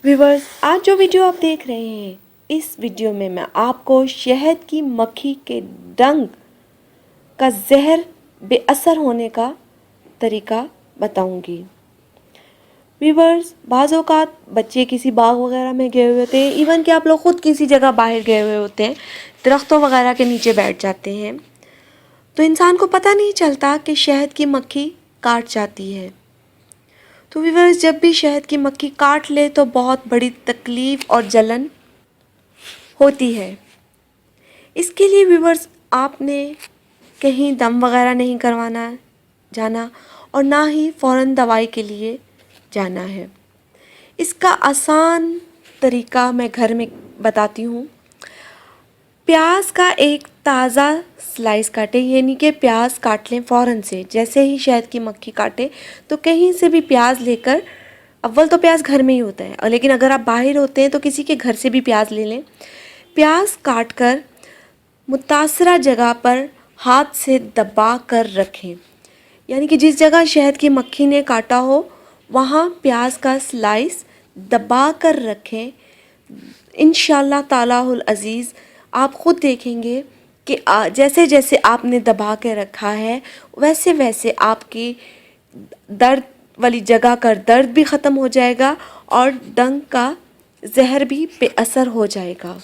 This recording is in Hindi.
व्यूवर्स, आज जो वीडियो आप देख रहे हैं, इस वीडियो में मैं आपको शहद की मक्खी के डंक का जहर बेअसर होने का तरीका बताऊंगी। व्यूवर्स, बाज़ औक़ात बच्चे किसी बाग वगैरह में गए हुए होते हैं, इवन कि आप लोग ख़ुद किसी जगह बाहर गए हुए होते हैं, दरख्तों वगैरह के नीचे बैठ जाते हैं, तो इंसान को पता नहीं चलता कि शहद की मक्खी काट जाती है। तो व्यूवर्स, जब भी शहद की मक्खी काट ले तो बहुत बड़ी तकलीफ़ और जलन होती है। इसके लिए व्यूवर्स, आपने कहीं दम वगैरह नहीं करवाना जाना और ना ही फ़ौरन दवाई के लिए जाना है। इसका आसान तरीका मैं घर में बताती हूँ। प्याज का एक ताज़ा स्लाइस काटें, यानी कि प्याज काट लें फ़ौरन से। जैसे ही शहद की मक्खी काटे तो कहीं से भी प्याज लेकर, अव्वल तो प्याज घर में ही होता है, और लेकिन अगर आप बाहर होते हैं तो किसी के घर से भी प्याज ले लें। प्याज काट कर मुतासरा जगह पर हाथ से दबा कर रखें, यानी कि जिस जगह शहद की मक्खी ने काटा हो वहाँ प्याज का स्लाइस दबा कर रखें। इंशाल्लाह तालाहुल अज़ीज़ आप ख़ुद देखेंगे कि जैसे जैसे आपने दबा के रखा है वैसे वैसे आपकी दर्द वाली जगह का दर्द भी ख़त्म हो जाएगा और डंक का जहर भी बेअसर हो जाएगा।